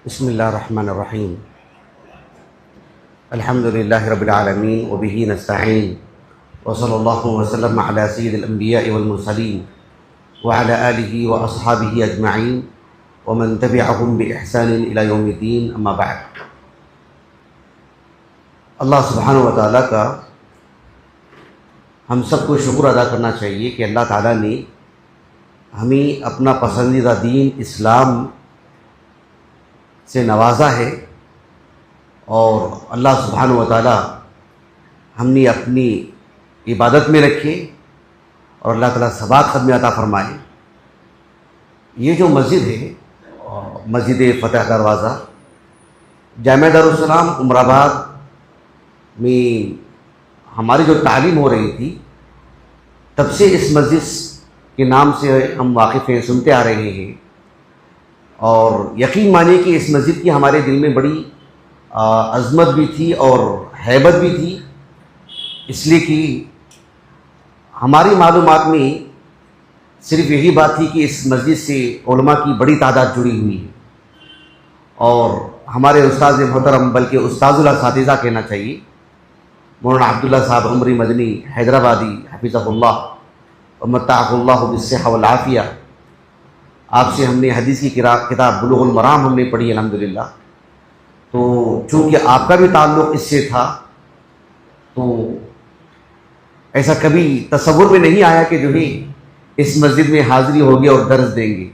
बिस्मिल्लाहिर्रहमानिर्रहीम अल्हम्दुलिल्लाहि रब्बिल आलमीन व बिही नस्तईन व सल्लल्लाहु वसल्लम अला सय्यिदिल अंबिया वल मुरसलीन व अला आलिहि व अस्हाबिहि अजमईन व मन तबिअहुम बि इहसान इला यौमिद्दीन अम्मा बाद। अल्लाह सुब्हानहु व तआला का हम सबको शुक्र अदा करना चाहिए कि अल्लाह ताला ने हमें अपना पसंदीदा दीन इस्लाम से नवाजा है और अल्लाह सुब्हानहु व तआला हमने अपनी इबादत में रखे और अल्लाह ताला सबात ख़त्म अता फरमाए। ये जो मस्जिद है मस्जिद फ़तह दरवाज़ा जामिया दारुल सलाम उमराबाद में हमारी जो तालीम हो रही थी तब से इस मस्जिद के नाम से हम वाकिफ़ हैं, सुनते आ रहे हैं और यकीन मानिए कि इस मस्जिद की हमारे दिल में बड़ी अज़मत भी थी और हैबत भी थी, इसलिए कि हमारी मालूमात में सिर्फ़ यही बात थी कि इस मस्जिद से उलमा की बड़ी तादाद जुड़ी हुई है और हमारे उस्ताद मोहतरम बल्कि उस्ताजुल असातिज़ा कहना चाहिए मौलाना अब्दुल्ला साहब उमरी मदनी हैदराबादी हफ़िज़हुल्लाह व मत्ताअहुल्लाहु बिस्सिहा वल आफ़िया, आपसे हमने हदीस की किताब बुलूगुल मराम हमने पढ़ी अल्हम्दुलिल्लाह। तो चूँकि आपका भी ताल्लुक़ इससे था तो ऐसा कभी तसव्वुर में नहीं आया कि जो है इस मस्जिद में हाज़िरी होगी और दर्स देंगे।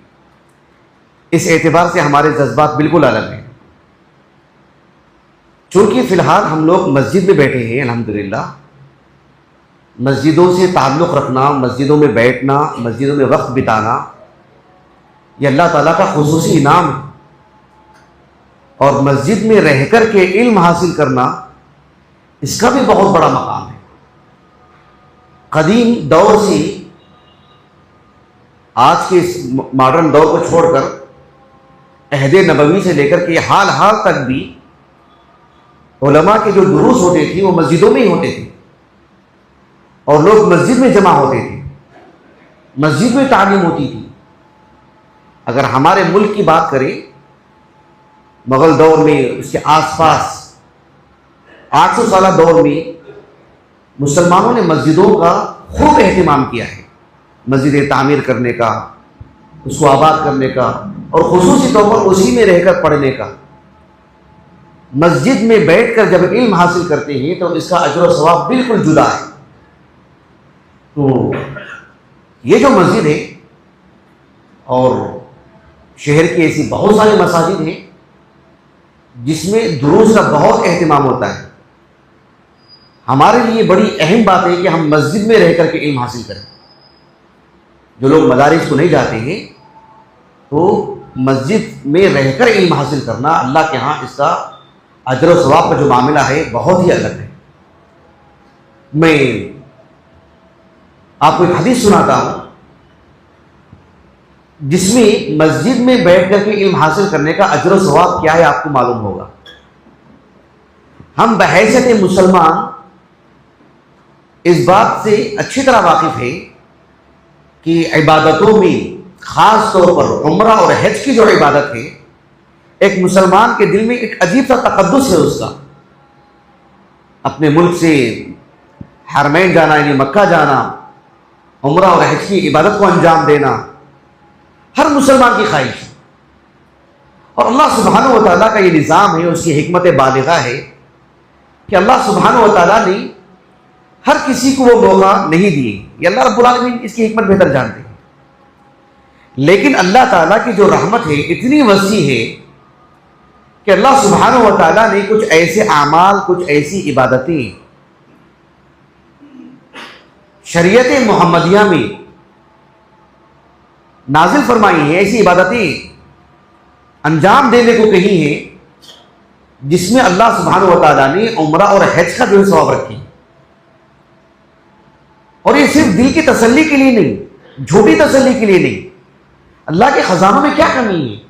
इस एतबार से हमारे जज्बात बिल्कुल अलग हैं। चूँकि फ़िलहाल हम लोग मस्जिद में बैठे हैं अल्हम्दुलिल्लाह, मस्जिदों से ताल्लुक़ रखना, मस्जिदों में बैठना, मस्जिदों में वक्त बिताना ये अल्लाह ताला का खुसूसी इनाम है और मस्जिद में रह कर के इल्म हासिल करना इसका भी बहुत बड़ा मकाम है। कदीम दौर से आज के इस मॉडर्न दौर को छोड़कर अहद नबवी से लेकर के हाल हाल तक भी उलमा के जो दुरूस होते थे वो मस्जिदों में ही होते थे और लोग मस्जिद में जमा होते थे, मस्जिद में तालीम होती थी। अगर हमारे मुल्क की बात करें मुग़ल दौर में उसके आसपास 800 साल दौर में मुसलमानों ने मस्जिदों का खूब एहतमाम किया है, मस्जिदें तामीर करने का, उसको आबाद करने का और खुसूसी तौर पर उसी में रहकर पढ़ने का। मस्जिद में बैठकर जब इल्म हासिल करते हैं तो इसका अजर और सवाब बिल्कुल जुदा है। तो ये जो मस्जिद है और शहर की ऐसी बहुत सारी मसाजिद हैं जिसमें दुरूस का बहुत एहतमाम होता है। हमारे लिए बड़ी अहम बात है कि हम मस्जिद में रह करके इल्म हासिल करें। जो लोग मदारिस को नहीं जाते हैं तो मस्जिद में रहकर इल्म हासिल करना अल्लाह के यहाँ इसका अजर और सवाब का जो मामला है बहुत ही अलग है। मैं आपको एक हदीस सुनाता हूँ जिसमें मस्जिद में बैठ करके इल्म हासिल करने का अजर और सवाब क्या है आपको मालूम होगा। हम बहैसियत मुसलमान इस बात से अच्छी तरह वाकिफ है कि इबादतों में ख़ास तौर पर उम्रा और हज की जो इबादत है एक मुसलमान के दिल में एक अजीब सा तक़द्दुस है उसका, अपने मुल्क से हरमैन जाना यानी मक्का जाना, उम्रा और हज की इबादत को अंजाम देना हर मुसलमान की ख्वाहिश है। और अल्लाह सुब्हानहु व तआला का ये निज़ाम है, उसकी हिकमत बालिग़ा है कि अल्लाह सुब्हानहु व तआला ने हर किसी को वो मौका नहीं दिए। ये अल्लाह रब्बुल आलमीन इसकी हिकमत बेहतर जानते हैं, लेकिन अल्लाह ताला की जो रहमत है इतनी वसी है कि अल्लाह सुब्हानहु व तआला ने कुछ ऐसे आमाल, कुछ ऐसी इबादतें शरीयत मोहम्मदिया में नाजिल फरमाई हैं, ऐसी इबादतें अंजाम देने को कही हैं जिसमें अल्लाह सुब्हानहु व तआला ने उम्रा और हज का जो है सवाब रखी। और ये सिर्फ दिल की तसल्ली के लिए नहीं, झूठी तसल्ली के लिए नहीं, अल्लाह के खजानों में क्या कमी है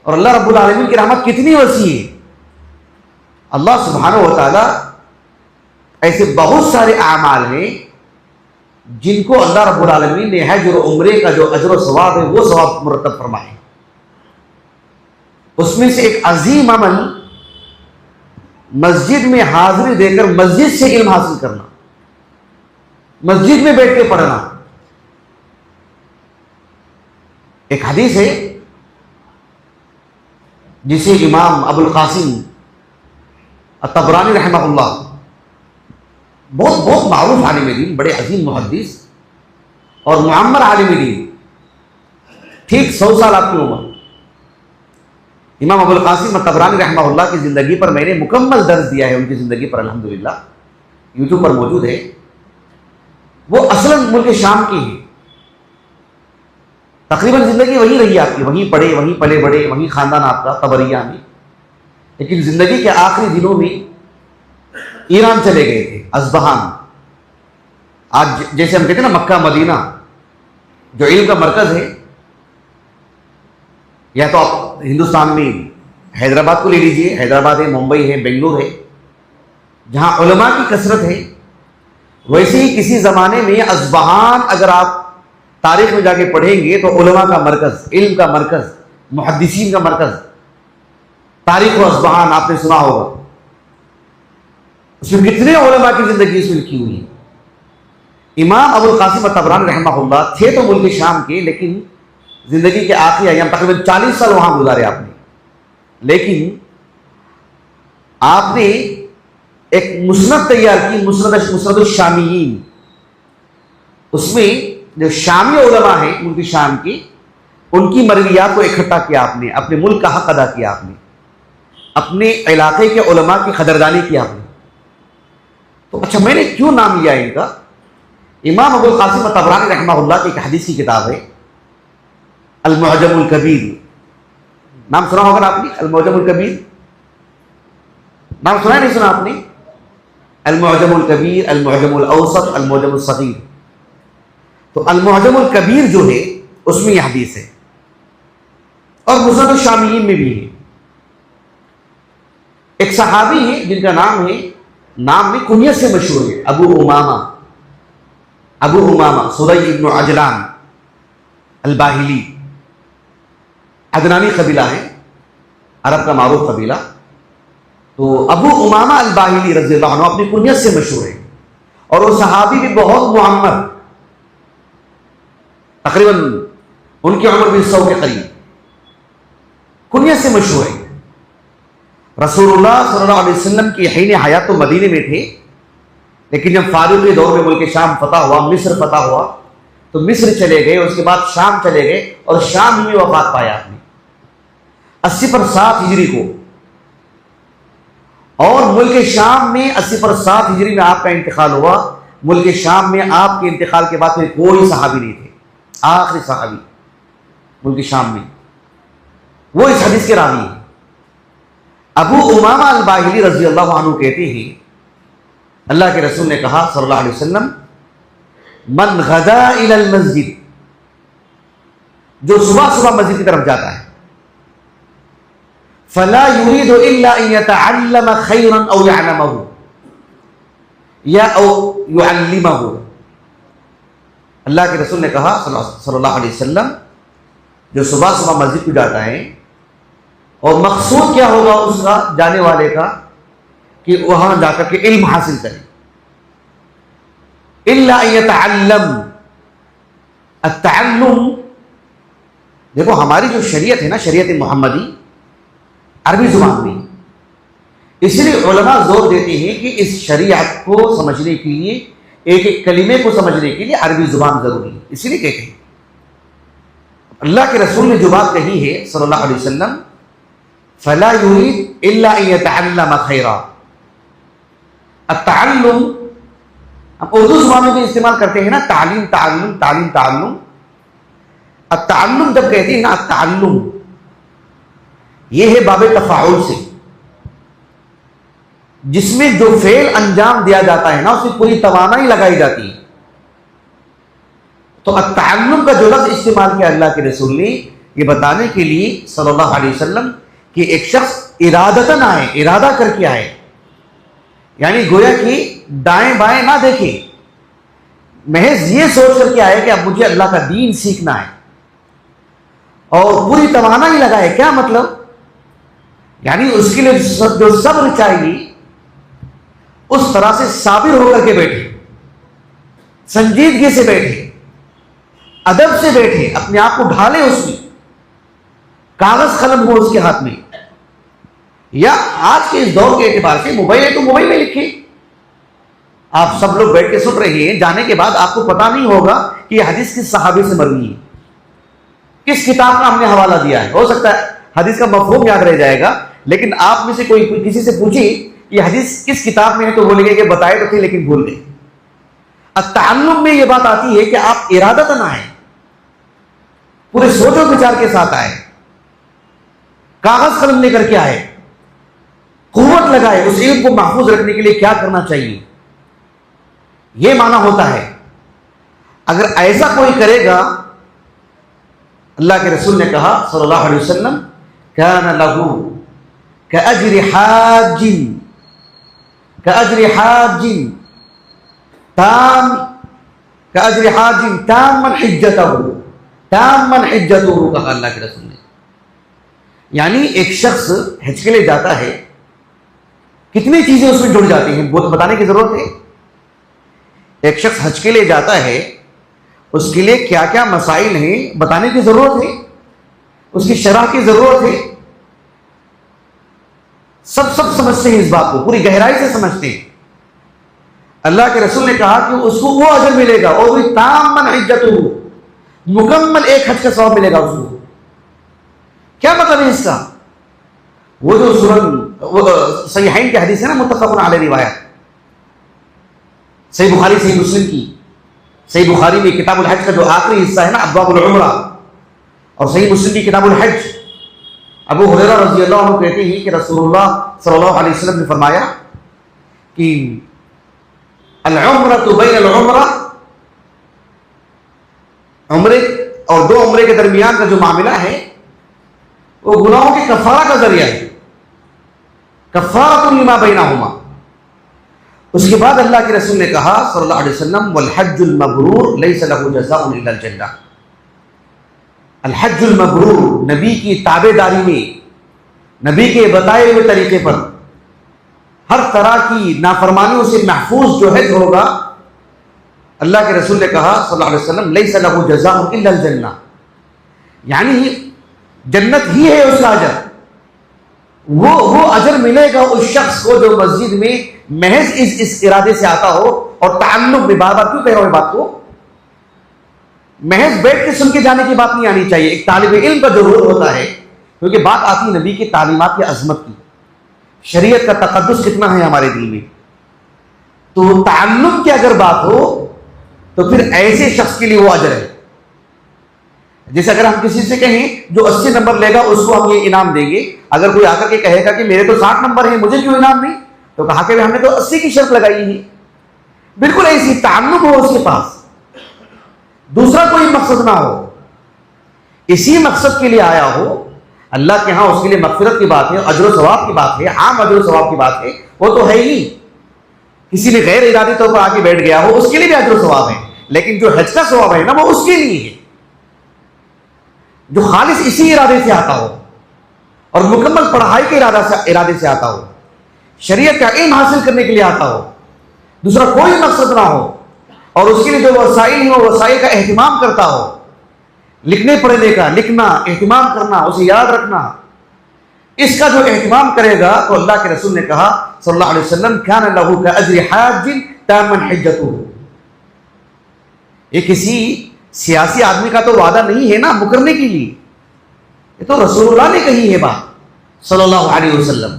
और अल्लाह रब्बुल आलमीन की रहमत कितनी वसी है। अल्लाह सुब्हानहु व तआला ऐसे बहुत सारे आमाल हैं जिनको अल्लाह रब्बुल आलमीन ने हज और उम्रे का जो अजर और सवाब है वो सवाब मुरतब फरमाए। उसमें से एक अजीम अमल मस्जिद में हाजिरी देकर मस्जिद से इल्म हासिल करना, मस्जिद में बैठ के पढ़ना। एक हदीस है जिसे इमाम अबुल कासिम अत-तबरानी रहमहुल्लाह, बहुत बहुत मारूफ आलिम दीन, बड़े अजीम मुहद्दिस और मुअम्मर आलिम दीन, ठीक 100 साल आपकी उम्र, इमाम अबुल कासिम अत-तबरानी रहमहुल्लाह की ज़िंदगी पर मैंने मुकम्मल दर्स दिया है, उनकी ज़िंदगी पर अल्हम्दुलिल्लाह यूट्यूब पर मौजूद है। वो असलन मुल्क शाम की है, तकरीबन ज़िंदगी वहीं रही आपकी, वहीं पढ़े, वहीं पले बड़े, वहीं ख़ानदान आपका तबरिया में, लेकिन ज़िंदगी के आखिरी दिनों में ईरान चले गए थे, अज़बहान। आज जैसे हम कहते हैं ना मक्का मदीना, जो इल्म का मरकज़ है, या तो आप हिंदुस्तान में हैदराबाद को ले लीजिए, हैदराबाद है, मुंबई है, बेंगलुरु है, जहाँ उलमा की कसरत है, वैसे ही किसी ज़माने में अज़बहान अगर आप तारीख में जाके पढ़ेंगे तो उलमा का मरकज़, इल्म का मरकज़, मुहद्दिसीन का मरकज़, तारीख अज़बहान आपने सुना होगा। उसमें कितने उलमा की ज़िंदगी इसमें लिखी हुई है। इमाम अबुल कासिम अत-तबरानी रहमहुल्लाह थे तो मुल्क शाम के, लेकिन ज़िंदगी के आखिरी अय्याम तकरीबन 40 साल वहाँ गुजारे आपने, लेकिन आपने एक मुस्नद तैयार की, मुस्नद शामियीन। उसमें जो शामी उलमा है मुल्क शाम की, उनकी मरवियात को इकट्ठा किया आपने, अपने मुल्क का हक अदा किया आपने, अपने इलाके के उलमा की कदरदानी की आपने। तो अच्छा, मैंने क्यों नाम लिया इनका? इमाम अबुल कासिम अत-तबरानी रहमहुल्लाह की एक हदीस की किताब है अल-मुअजमुल कबीर, नाम सुना होगा ना आपने? अल-मुअजमुल कबीर नाम सुना है, नहीं सुना आपने? अल-मुअजमुल कबीर, अल-मुअजमुल औसत, अल-मुअजमुल सगीर। तो अल-मुअजमुल कबीर जो है उसमें यह हदीस है, और मुस्नद शामियीन में भी है। एक सहाबी है जिनका नाम है, नाम में कुनियत से मशहूर है, अबू उमामा, अबू उमामा सुदै इब्न अजलान अल-बाहिली, अदनानी कबीला है, अरब का मारूफ कबीला। तो अबू उमामा अल-बाहिली रज़ियल्लाहु अन्हु अपनी कुनियत से मशहूर है, और वो सहाबी भी बहुत मुअम्मर, तकरीबन उनकी उम्र भी 100 के करीब, कुनियत से मशहूर है। रसूलुल्लाह सल्लल्लाहु अलैहि वसल्लम की हीन हयात तो मदीने में थे, लेकिन जब फारूक के दौर में मुल्क शाम फतह हुआ, मिस्र फतह हुआ, तो मिस्र चले गए, उसके बाद शाम चले गए, और शाम ही में वफात पाया आपने 80 पर 7 हिजरी को। और मुल्क शाम में 80 पर 7 हिजरी में आपका इंतकाल हुआ। मुल्क शाम में आपके इंतकाल के बाद फिर कोई सहाबी नहीं थे, आखिरी सहाबी मुल्क शाम में वो इस हदीस के रावी हैं। अबू उमामा अल-बाहिली रज़ियल्लाहु अन्हु कहते हैं, अल्लाह के रसूल ने कहा सल्लल्लाहु अलैहि वसल्लम, मन गदा इलल मस्जिद, जो सुबह सुबह मस्जिद की तरफ जाता है, फला युरीदु इल्ला अन यतअल्लम खैरन औ यअलमहु या औ युअल्लिमहु। अल्लाह के रसूल ने कहा सल्लल्लाहु अलैहि वसल्लम, जो सुबह सुबह मस्जिद को जाता है, और मकसूद क्या होगा उसका, जाने वाले का, कि वहां जाकर के इल्म हासिल करे। इल्ला यतअल्लम, अत्तअल्लुम, देखो हमारी जो शरीयत है ना, शरीयत मुहम्मदी, अरबी जुबान में, इसलिए उलमा जोर देते हैं कि इस शरीयत को समझने के लिए, एक एक कलिमे को समझने के लिए अरबी जुबान जरूरी है। इसलिए कहते हैं, अल्लाह के रसूल ने जो बात कही है सल्लल्लाहु अलैहि वसल्लम, फला युरीद इल्ला अन यतअल्लम खैरा। अत्तअल्लुम हम उर्दू जुबान में भी इस्तेमाल करते हैं ना, तालीम ताल्लुम, तालीम ताल्लुम। अत्तअल्लुम जब कहते हैं ना, अत्तअल्लुम ये है बाबे तफाउल से, जिसमें जो फेल अंजाम दिया जाता है ना, उसमें पूरी तवानाई लगाई जाती है। तो अत्तअल्लुम का जो लफ्ज़ इस्तेमाल किया अल्लाह के रसूल ने, ये बताने के लिए सल्लल्लाहु अलैहि वसल्लम कि एक शख्स इरादतन आए, इरादा करके आए, यानी गोया कि दाएं बाएं ना देखे, महज ये सोच करके आए कि अब मुझे अल्लाह का दीन सीखना है, और पूरी तवानाई लगाए। क्या मतलब? यानी उसके लिए जो सब्र चाहिए उस तरह से साबिर होकर के बैठे, संजीदगी से बैठे, अदब से बैठे, अपने आप को ढाले उसमें, कागज कलम हो उसके हाथ में, या आज के इस दौर के एतबार से मोबाइल है तो मोबाइल में लिखे। आप सब लोग बैठ के सुन रहे हैं, जाने के बाद आपको पता नहीं होगा कि यह हदीस किस सहाबी से मरवी है, किस किताब का हमने हवाला दिया है। हो सकता है हदीस का मफहूम याद रह जाएगा, लेकिन आप में से कोई किसी से पूछे कि हदीस किस किताब में है तो बोलेंगे कि बताए तो थे लेकिन भूल गए। अत्ताल्लुम में यह बात आती है कि आप इरादतन आए, पूरे सोचो विचार के साथ आए, कागज कलम लेकर के आए, कुव्वत लगाए उस इल्म को महफूज रखने के लिए क्या करना चाहिए, यह माना होता है। अगर ऐसा कोई करेगा, अल्लाह के रसूल ने कहा सल्लल्लाहु अलैहि वसल्लम, कान लहू कअज्रि हाजिन, कअज्रि हाजिन ताम, कअज्रि हाजिन ताम्मन हिज्जतहु, ताम्मन हिज्जतहु, कहा अल्लाह के रसूल ने। यानी एक शख्स हज के लिए जाता है, कितनी चीजें उसमें जुड़ जाती हैं वो तो बताने की जरूरत है। एक शख्स हज के लिए जाता है, उसके लिए क्या क्या मसाइल हैं बताने की जरूरत है, उसकी शरह की जरूरत है। सब समझते हैं इस बात को, पूरी गहराई से समझते हैं। अल्लाह के रसूल ने कहा कि उसको वो अजर मिलेगा और भी ताम्मन हिज्जतहु, मुकम्मल एक हज का सवाब मिलेगा उसको। क्या मतलब है इसका? वो जो सूरत सहीहैन की हदीस है ना, मुत्तफ़क़ुन अलैहि रिवायत, सही बुखारी सही मुस्लिम की। सही बुखारी में किताबुल हज का जो आखिरी हिस्सा है ना, अब्वाबुल उम्रा, और सही मुस्लिम की किताबुल हज, अबू हुरैरा रज़ियल्लाहु अन्हु कहते हैं कि रसूलुल्लाह सल्लल्लाहु अलैहि वसल्लम ने फरमाया कि अल उम्रतु बैनल उम्रा, उम्रे और दो उम्रे के दरमियान का जो मामला है वो गुनाहों के कफारा का जरिया है, कफ़ारतुन लिमा बैनहुमा। उसके बाद अल्लाह के रसूल ने कहा सल्लल्लाहु अलैहि वसल्लम, वल हज्जुल मबरूर लैसा लहू जज़ाउन इल्लल जन्नह। अल हज्जुल मबरूर, नबी की ताबेदारी में, नबी के बताए हुए तरीके पर हर तरह की नाफरमानियों से महफूज जो हज होगा, अल्लाह के रसूल ने कहा सल्लल्लाहु अलैहि वसल्लम, लैसा लहू जज़ाउन इल्लल जन्नह, यानी जन्नत ही है उसका अजर। वो अजर मिलेगा उस शख्स को जो मस्जिद में महज इस इरादे से आता हो। और ताल्लुक में बार बार क्यों कह रहा हूं बात को, महज बैठ के सुन के जाने की बात नहीं आनी चाहिए। एक तालिब इल्म का जरूर होता है, क्योंकि बात आती है नबी की तालीमात की अजमत की, शरीयत का तकद्दुस कितना है हमारे दिल में। तो ताल्लुक की अगर बात हो तो फिर ऐसे शख्स के लिए वो अजर है। जैसे अगर हम किसी से कहें जो 80 नंबर लेगा उसको हम ये इनाम देंगे, अगर कोई आकर के कहेगा कि मेरे तो 60 नंबर है, मुझे क्यों इनाम नहीं, तो कहा कि हमने तो 80 की शर्त लगाई है। बिल्कुल ऐसी ताल्लुक हो उसके पास, दूसरा कोई मकसद ना हो, इसी मकसद के लिए आया हो, अल्लाह के यहां उसके लिए मगफिरत की बात है, अजर सवाब की बात है, आम अजर सवाब की बात है, वो तो है ही। किसी ने गैर इरादी तौर पर आके बैठ गया हो, उसके लिए भी अजर सवाब है, लेकिन जो हज का सवाब है ना वो उसके लिए है जो खालिस इसी इरादे से आता हो और मुकम्मल पढ़ाई के इरादे से आता हो, शरीयत का इल्म हासिल करने के लिए आता हो, दूसरा कोई मकसद ना हो, और उसके लिए जो वसाइल है वो वसाइल का एहतिमाम करता हो, लिखने पढ़ने का, लिखना, एहतिमाम करना, उसे याद रखना, इसका जो एहतिमाम करेगा तो अल्लाह के रसूल ने कहा सल्लल्लाहु अलैहि वसल्लम, कान लहू कअज्रि हाजिन ताम्मन हिज्जतहु। ये किसी सियासी आदमी का तो वादा नहीं है ना मुकरने के लिए, ये तो रसूलुल्लाह ने कही है बात सल्लल्लाहु अलैहि वसल्लम।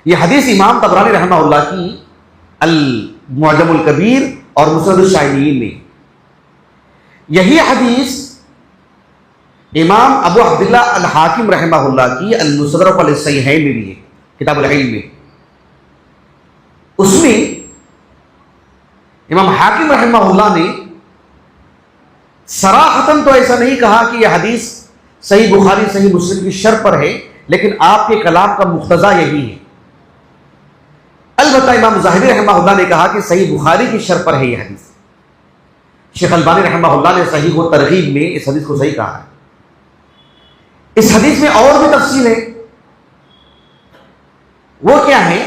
ये हदीस इमाम तबरानी रहमहुल्लाह की अल मुअज्जमुल कबीर और मुस्नदुश शाहिदीन में, यही हदीस इमाम अबू अब्दुल्लाह अल हाकिम रहमहुल्लाह की अल मुस्तदरक अल सहीहैन में भी है, किताबुल इल्म में। उसमें इमाम हाकिम रहमहुल्लाह ने सराहतन तो ऐसा नहीं कहा कि यह हदीस सही बुखारी सही मुस्लिम की शर्त पर है, लेकिन आपके कलाम का मुख्तजा यही है। अलबत्ता इमाम ज़ाहिरी रहमहुल्लाह ने कहा कि सही बुखारी की शर्त पर है यह हदीस। शेख अलबानी रहमहुल्लाह ने सही तरगीब में इस हदीस को सही कहा है। इस हदीस में और भी तफसील है, वो क्या है?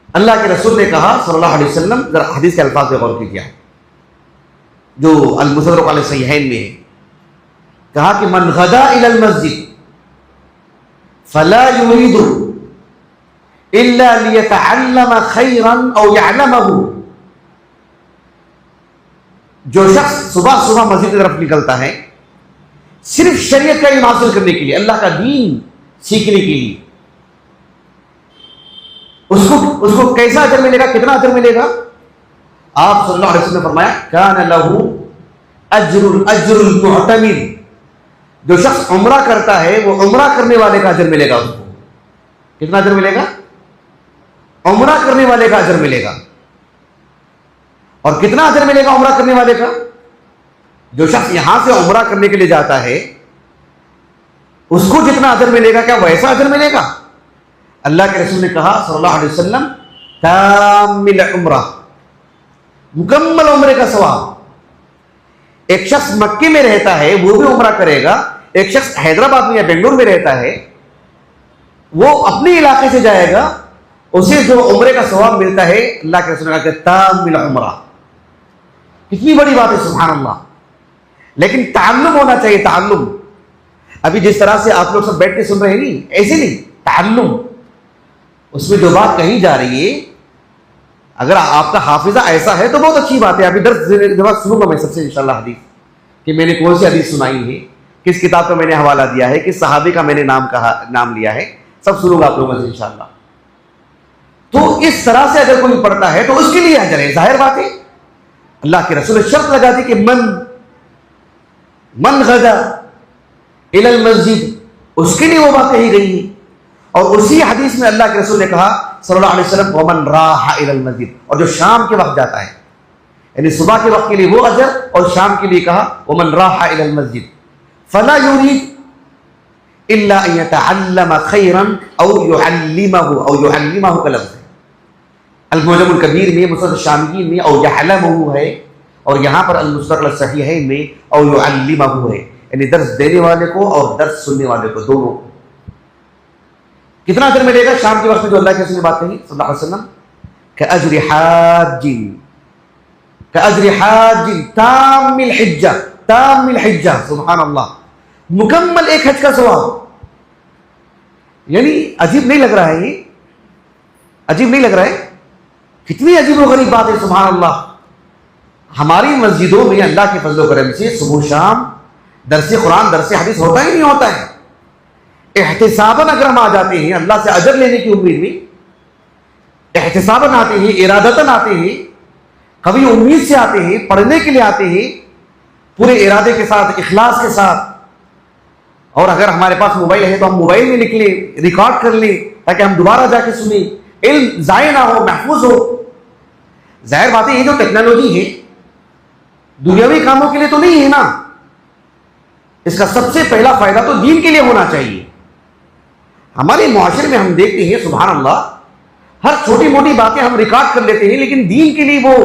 अल्लाह के रसूल ने कहा सल्लल्लाहु अलैहि वसल्लम, जरा हदीस के अल्फाज पे गौर कीजिए, जो अल-मुसद्दरक अल सहीहैन में है, कहा कि मन गदा इलल मस्जिद फला युरीदु इल्ला लियतअल्लम खैरन औ यअलमहु, जो शख्स सुबह सुबह मस्जिद की तरफ निकलता है सिर्फ शरीयत का इल्म हासिल करने के लिए, अल्लाह का दीन सीखने के लिए, उसको कैसा अजर मिलेगा, कितना अजर मिलेगा? आप सल्लल्लाहु अलैहि वसल्लम ने फरमाया कान लहू अजरुल मुअतमिर, जो शख्स उम्रा करता है वो उम्रा करने वाले का अजर मिलेगा। उसको कितना अजर मिलेगा? उम्रा करने वाले का अजर मिलेगा। और कितना अजर मिलेगा उम्रा करने वाले का? जो शख्स यहां से उम्रा करने के लिए जाता है उसको जितना अजर मिलेगा, क्या वैसा अजर मिलेगा? अल्लाह के रसूल ने कहा सल्लल्लाहु अलैहि वसल्लम तामिल उम्रा, मुकम्मल उम्रे का सवाब। एक शख्स मक्के में रहता है वो भी उम्रा करेगा, एक शख्स हैदराबाद में या बेंगलुरु में रहता है वो अपने इलाके से जाएगा, उसे जो उम्रे का सवाब मिलता है, अल्लाह के रसूल ने कहा तामिल उम्रा। कितनी बड़ी बात है, सुभान अल्लाह। लेकिन ताल्लुम होना चाहिए, ताल्लुम। अभी जिस तरह से आप लोग सब बैठ के सुन रहे हैं नहीं, ऐसे नहीं, ताल्लुम। उसमें जो बात कही जा रही है, अगर आपका हाफिजा ऐसा है तो बहुत अच्छी बात है। अभी दर्स सुनूंगा मैं सबसे इंशाल्लाह हदीस, कि मैंने कौन सी हदीस सुनाई है, किस किताब का मैंने हवाला दिया है, किस सहाबी का मैंने नाम लिया है, सब सुनूंगा आप लोगों से इंशाल्लाह। तो इस तरह से अगर कोई पढ़ता है तो उसके लिए अजर है, जाहिर बात है। अल्लाह के रसूल ने शर्त लगा दी कि मन गदा इलल मस्जिद, उसके लिए वो बात कही गई है। और उसी हदीस में अल्लाह के रसूल ने कहा सल्लल्लाहु अलैहि वसल्लम वमन राहा इलल मस्जिद, और जो शाम के वक्त जाता है, यानी सुबह के वक्त के लिए वो अजर, और शाम के लिए कहा वमन राहा इलल मस्जिद फला युरीद इल्ला अन यतअल्लम खैरन औ युअल्लिमहु का लफ्ज़ है। अल-मुअजमुल कबीर में, मुसनद शामिली में औ यअलमहु है, और यहां पर अल-मुसनद अल-सहीहैन में औ युअल्लिमहु है, यानी दर्स देने वाले को और दर्स सुनने वाले को, दोनों को। कितना अजर मिलेगा शाम के वक्त में जो अल्लाह के रसूल ने बात कही सल्लल्लाहु अलैहि वसल्लम? कअज्रि हाजिन तामिल हिज्जा, सुभान अल्लाह, मुकम्मल एक हज का सवाब। यानी अजीब नहीं लग रहा है ये? अजीब नहीं लग रहा है? कितनी अजीब और गरीब बात है, सुभान अल्लाह। हमारी मस्जिदों में अल्लाह के फजल करम से सुबह शाम दर्स कुरान, दर्स हदीस होता ही नहीं होता है। एहतिसाबन अगर हम आ जाते हैं अल्लाह से अजर लेने की उम्मीद में, एहतिसाबन आते हैं, इरादतन आते हैं, कभी उम्मीद से आते हैं, पढ़ने के लिए आते हैं, पूरे इरादे के साथ, इखलास के साथ। और अगर हमारे पास मोबाइल है तो हम मोबाइल में लिख लें, रिकॉर्ड कर लें, ताकि हम दोबारा जाके सुने, इल्म जाये ना हो, महफूज हो। जाहिर बात है ये जो टेक्नोलॉजी है दुनियावी कामों के लिए तो नहीं है ना, इसका सबसे पहला फायदा तो दीन के लिए होना चाहिए। हमारे मुआशरे में हम देखते हैं सुभान अल्लाह, हर छोटी मोटी बातें हम रिकॉर्ड कर लेते हैं, लेकिन दीन के लिए वो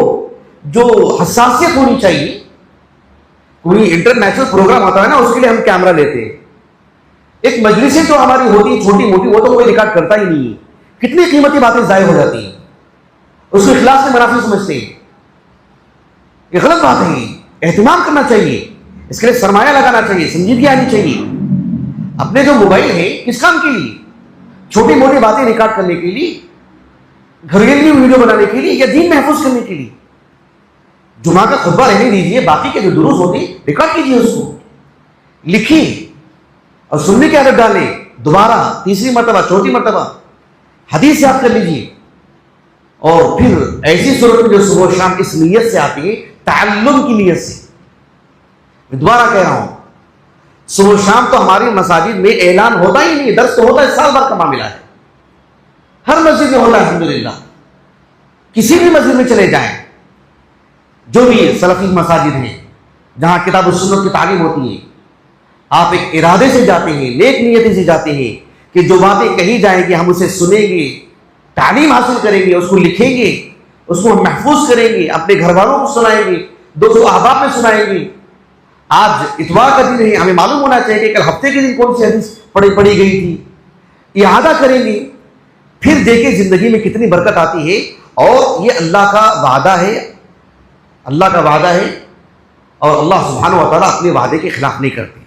जो हसासियत होनी चाहिए, कोई इंटरनेशनल प्रोग्राम होता है ना, उसके लिए हम कैमरा लेते हैं। एक मजलिसें जो हमारी होती है छोटी मोटी, वो तो कोई रिकॉर्ड करता ही नहीं है। कितनी कीमती बातें जाया हो जाती हैं, उसको इखलास में मुनाफी समझते हैं। ये गलत बात है, एहतिमाम करना चाहिए, इसके लिए सरमाया लगाना चाहिए, संजीदगी आनी चाहिए। अपने जो मोबाइल है किस काम के लिए? छोटी मोटी बातें रिकॉर्ड करने के लिए, घरेलू वीडियो बनाने के लिए, या दीन महफूज करने के लिए। जुमा का खुतबा रहने दीजिए, बाकी के जो दुरूस होते रिकॉर्ड कीजिए, उसको लिखिए और सुनने की आदत डालें। दोबारा, तीसरी मरतबा, चौथी मरतबा हदीस याद कर लीजिए। और फिर ऐसी सूरत में जो सुबह शाम इस नीयत से आती है, ताल्लुम की नीयत से। मैं दोबारा कह रहा हूं, सुबह शाम तो हमारी मसाजिद में ऐलान होता ही नहीं, दर्स तो होता है, साल भर का मामला है, हर मस्जिद में होता है अल्हम्दुलिल्लाह। किसी भी मस्जिद में चले जाएं, जो भी सलफी मसाजिद हैं जहां किताब और सुन्नत की तालीम होती है, आप एक इरादे से जाते हैं, नेक नियति से जाते हैं कि जो बातें कही जाएंगी हम उसे सुनेंगे, तालीम हासिल करेंगे, उसको लिखेंगे, उसको महफूज करेंगे, अपने घर वालों को सुनाएंगे, दोस्तों अहबाब में सुनाएंगे। आज इतवार का दिन है, हमें मालूम होना चाहिए कि कल हफ्ते के दिन कौन सी हदीस पढ़ी गई थी, इहादा करेंगे। फिर देखिए ज़िंदगी में कितनी बरकत आती है। और ये अल्लाह का वादा है, अल्लाह का वादा है, और अल्लाह सुब्हानहु व तआला अपने वादे के खिलाफ नहीं करते।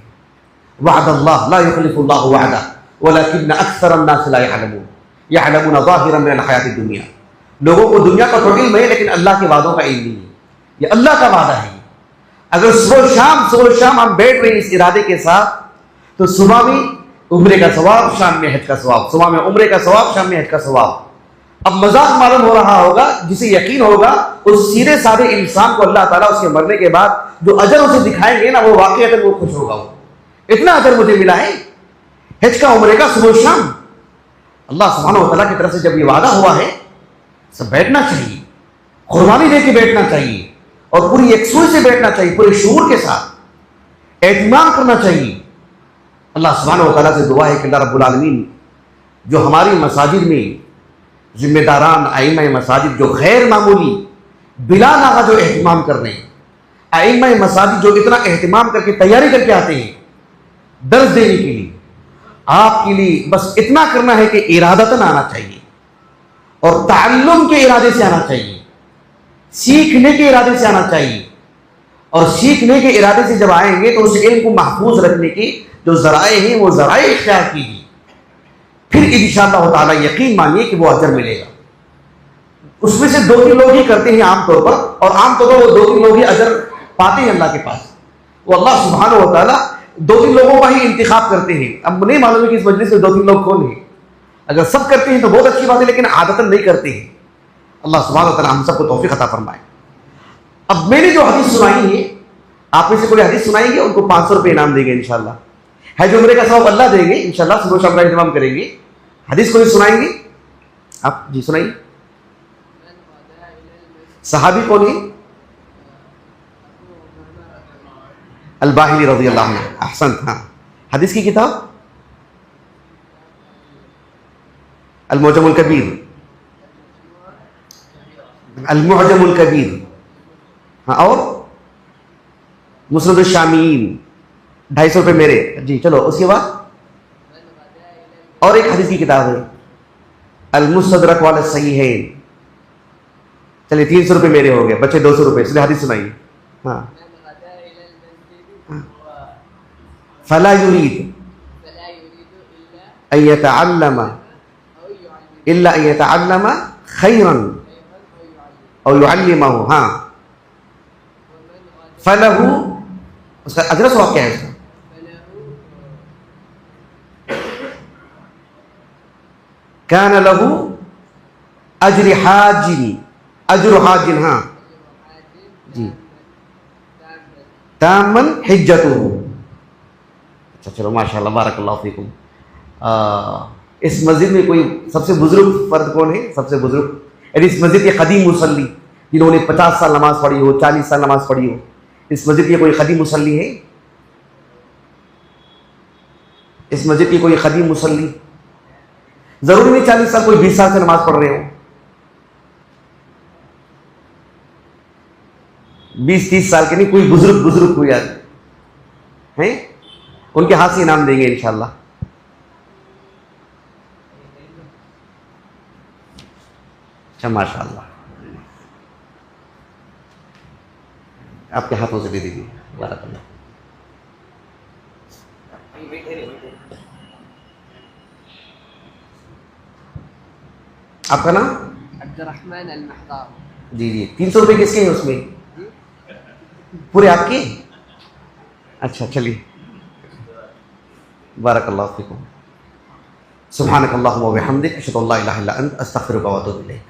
वअदल्लाह ला युखलिफुल्लाहु वअदा वलकिन्न अक्सरन्नास ला यअलमून ज़ाहिरन मिनल हयातिद दुनिया। लोगों को दुनिया का तो इल्म है, लेकिन अल्लाह के वादों का इल्म नहीं है। ये अल्लाह का वादा है। अगर सुबह शाम हम बैठ रहे हैं इस इरादे के साथ, तो सुबह में उम्रे का सवाब, शाम में हज का सवाब, सुबह में उम्रे का सवाब, शाम में हज का सवाब। अब मजाक मालूम हो रहा होगा, जिसे यकीन होगा उस सीधे साधे इंसान को अल्लाह ताला उसके मरने के बाद जो अजर उसे दिखाएंगे ना, वो वाकई वो खुश होगा। वो इतना अजर मुझे मिला है हज का, उम्रे का, सुबह शाम। अल्लाह सुब्हानहु व तआला की तरफ से जब ये वादा हुआ है, सब बैठना चाहिए, कुर्बानी दे के बैठना चाहिए, और पूरी यकसुई से बैठना चाहिए, पूरे शूर के साथ एहतिमाम करना चाहिए। अल्लाह सुब्हानहु व तआला से दुआ है कि अल्लाह रब्बुल आलमीन जो हमारी मसाजिद में जिम्मेदारान आइम्मा मसाजिद जो गैर मामूली बिला नागा जो एहतिमाम कर रहे हैं, आइम्मा मसाजिद जो इतना एहतिमाम करके तैयारी करके आते हैं दर्ज देने के लिए, आपके लिए बस इतना करना है कि इरादतन आना चाहिए, और ताल्लुम के इरादे से आना चाहिए, सीखने के इरादे से आना चाहिए। और सीखने के इरादे से जब आएंगे तो उस इल्म को महफूज रखने की जो ज़राए हैं वो ज़राए इख्तियार कीजिए, फिर इंशाअल्लाह ताला यकीन मानिए कि वो अजर मिलेगा। उसमें से 2-3 लोग ही करते हैं आमतौर पर, और आमतौर पर वो 2-3 लोग ही अजर पाते हैं अल्लाह के पास। वो अल्लाह सुब्हानहु व तआला 2-3 लोगों का ही इंतखाब करते हैं। अब नहीं मालूम है कि इस मजलिस में 2-3 लोग कौन हैं। अगर सब करते हैं तो बहुत अच्छी बात है, लेकिन आदतन नहीं करते हैं। अल्लाह सुब्हानहु व तआला हम सबको तौफीक अता फरमाए। अब मैंने जो हदीस सुनाई है, आप में से कोई हदीस सुनाएंगे, उनको 500 रुपये इनाम देंगे इंशाअल्लाह। हज उम्रे का सवाब अल्लाह देंगे इंशाअल्लाह, सुबह शाम का इंतजाम करेंगे। हदीस कोई सुनाएंगे आप? जी सुनाइए। सहाबी कौन है? अल-बाहिली रज़ियल्लाहु अन्हु। अहसनत। हाँ, हदीस की किताब अल-मुअजमुल कबीर, अल-मुअजमुल कबीर। हाँ, और मुस्नद अश-शामीयीन 250 रुपये मेरे। जी चलो, उसके बाद और एक हदीस की किताब है अल-मुस्तदरक वाला सहीहैन। चलिए 300 रुपये मेरे हो गए, बच्चे 200 रुपये। इसलिए हदीस सुनाइए। हाँ, फला युरीद अन यतअल्लम इल्ला अन यतअल्लम खैरन औ युअल्लिमहु। हाँ, फलहु, उसका अजर सवाब क्या है उसका? कान लहू अजर हाजिन, अजर हाजिन। हाँ जी, तामन हिज्जतुहु। अच्छा चलो, माशाल्लाह, बारकल्लाहु फीकुम। इस मस्जिद में कोई सबसे बुजुर्ग फर्द कौन है? सबसे बुजुर्ग यानी इस मस्जिद के कदीम मुसल्ली, जिन्होंने 50 साल नमाज पढ़ी हो, 40 साल नमाज पढ़ी हो, इस मस्जिद के कोई कदीम मुसल्ली है? इस मस्जिद की कोई कदीम मुसल्ली? जरूरी नहीं 40 साल, कोई 20 साल से नमाज पढ़ रहे हो, 20-30 साल के नहीं, कोई बुजुर्ग कोई यार हैं, उनके हाथ से इनाम देंगे इंशाअल्लाह। अच्छा माशाअल्लाह, आपके हाथों से दे दीजिए। बारकल्लाह। आपका नाम? अब्दुर्रहमान अल-महताब। जी जी। 300 रुपये किसके हैं उसमें? पूरे आपके? अच्छा चलिए, बारकल्लाहु फीकुम। सुब्हानकल्लाहुम्मा व बिहम्दिक, अशहदु अन ला इलाहा इल्ला अंत, अस्तगफिरुका व अतूबु इलैक।